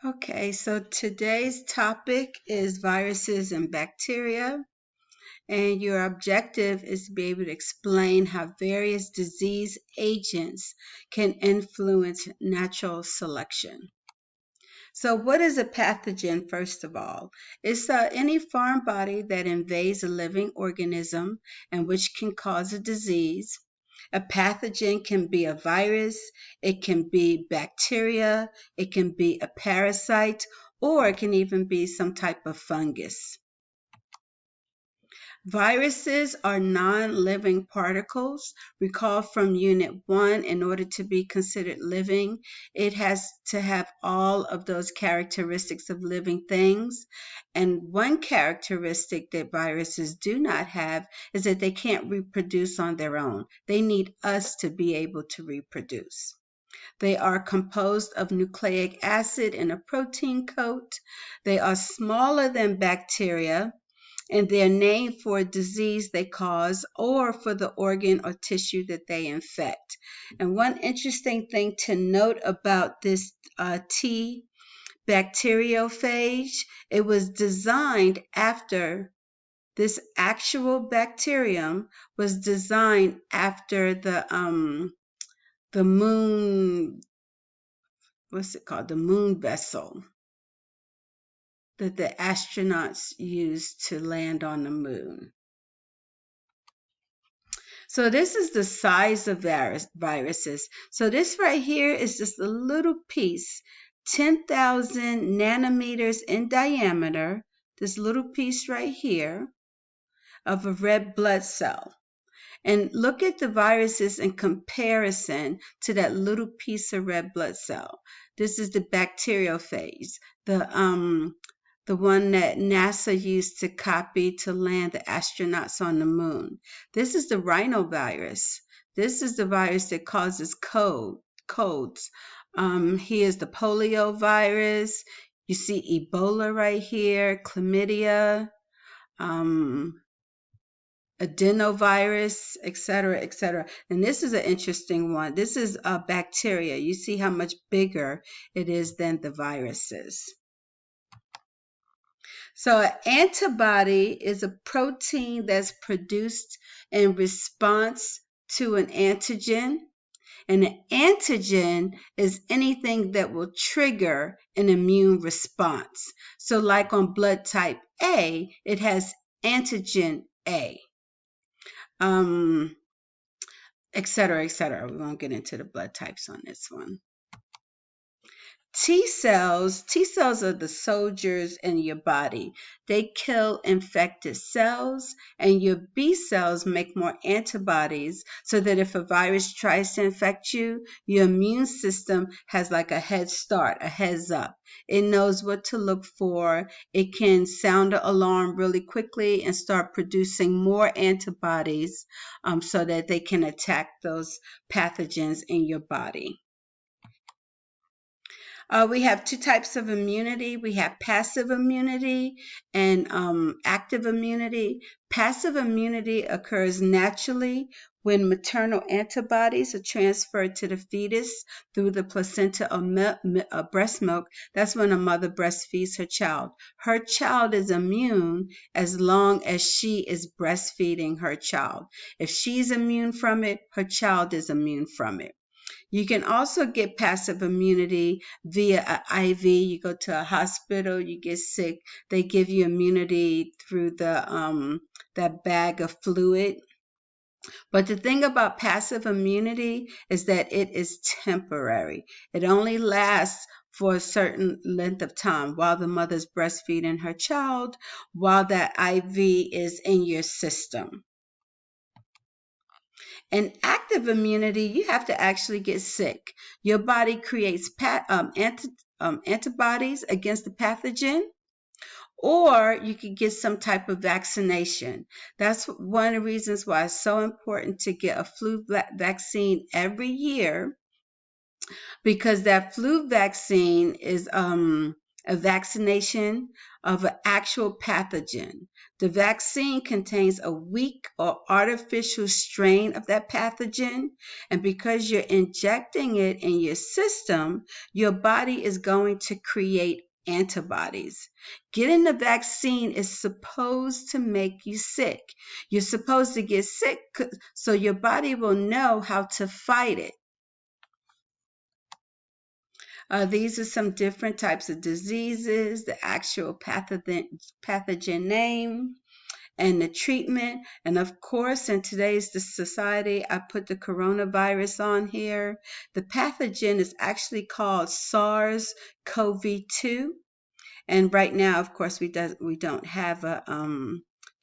Okay, so today's topic is viruses and bacteria, and your objective is to be able to explain how various disease agents can influence natural selection. So, what is a pathogen, first of all? It's any foreign body that invades a living organism and which can cause a disease. A pathogen can be a virus, it can be bacteria, it can be a parasite, or it can even be some type of fungus. Viruses are non-living particles. Recall from Unit 1, in order to be considered living, it has to have all of those characteristics of living things. And one characteristic that viruses do not have is that they can't reproduce on their own. They need us to be able to reproduce. They are composed of nucleic acid and a protein coat. They are smaller than bacteria, and they're named for a disease they cause or for the organ or tissue that they infect. And one interesting thing to note about this T bacteriophage, it was designed after this actual bacterium was designed after the moon, what's it called? The moon vessel that the astronauts used to land on the moon. So this is the size of viruses. So this right here is just a little piece, 10,000 nanometers in diameter, this little piece right here of a red blood cell. And look at the viruses in comparison to that little piece of red blood cell. This is the bacteriophage, the one that NASA used to copy to land the astronauts on the moon. This is the rhinovirus. This is the virus that causes colds. Here's the polio virus. You see Ebola right here, chlamydia, adenovirus, etc., etc. And this is an interesting one. This is a bacteria. You see how much bigger it is than the viruses. So an antibody is a protein that's produced in response to an antigen. And an antigen is anything that will trigger an immune response. So like on blood type A, it has antigen A. Etc., etc. We won't get into the blood types on this one. T cells are the soldiers in your body. They kill infected cells, and your B cells make more antibodies so that if a virus tries to infect you, your immune system has like a head start, a heads up. It knows what to look for. It can sound an alarm really quickly and start producing more antibodies so that they can attack those pathogens in your body. We have two types of immunity. We have passive immunity and active immunity. Passive immunity occurs naturally when maternal antibodies are transferred to the fetus through the placenta or breast milk. That's when a mother breastfeeds her child. Her child is immune as long as she is breastfeeding her child. If she's immune from it, her child is immune from it. You can also get passive immunity via an IV. You go to a hospital, you get sick, they give you immunity through the that bag of fluid. But the thing about passive immunity is that it is temporary. It only lasts for a certain length of time while the mother's breastfeeding her child, while that IV is in your system. In active immunity, you have to actually get sick. Your body creates antibodies against the pathogen, or you could get some type of vaccination. That's one of the reasons why it's so important to get a flu vaccine every year, because that flu vaccine is a vaccination of an actual pathogen. The vaccine contains a weak or artificial strain of that pathogen, and because you're injecting it in your system, your body is going to create antibodies. Getting the vaccine is supposed to make you sick. You're supposed to get sick so your body will know how to fight it. These are some different types of diseases, the actual pathogen name, and the treatment. And of course, in today's society, I put the coronavirus on here. The pathogen is actually called SARS-CoV-2. And right now, of course, we don't have a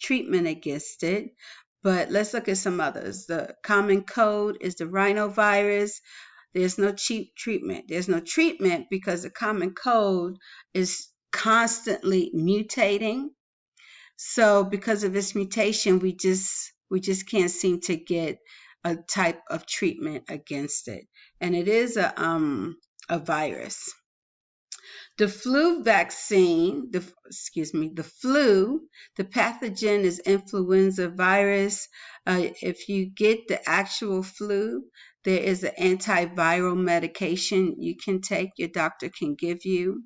treatment against it. But let's look at some others. The common cold is the rhinovirus. There's no cheap treatment. There's no treatment because the common cold is constantly mutating. So because of this mutation, we just can't seem to get a type of treatment against it. And it is a virus. The flu vaccine, the pathogen is influenza virus. If you get the actual flu, there is an antiviral medication you can take, your doctor can give you.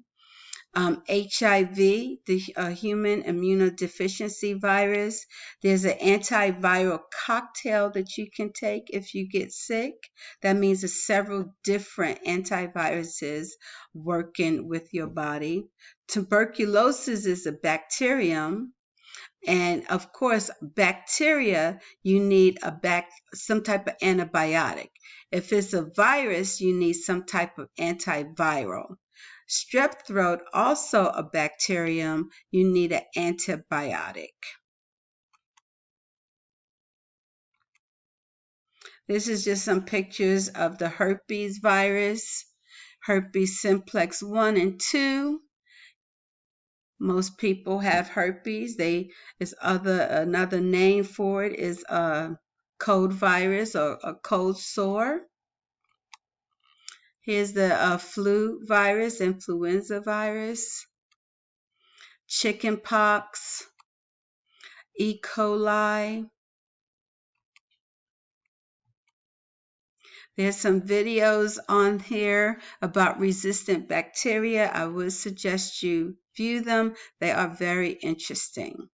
HIV, the human immunodeficiency virus. There's an antiviral cocktail that you can take if you get sick. That means there's several different antiviruses working with your body. Tuberculosis is a bacterium. And of course, bacteria, you need some type of antibiotic. If it's a virus, you need some type of antiviral. Strep throat, also a bacterium, you need an antibiotic. This is just some pictures of the herpes virus, herpes simplex 1 and 2. Most people have herpes. Another name for it is a cold virus or a cold sore. Here's the flu virus, influenza virus, chicken pox, E. coli. There's some videos on here about resistant bacteria. I would suggest you view them. They are very interesting.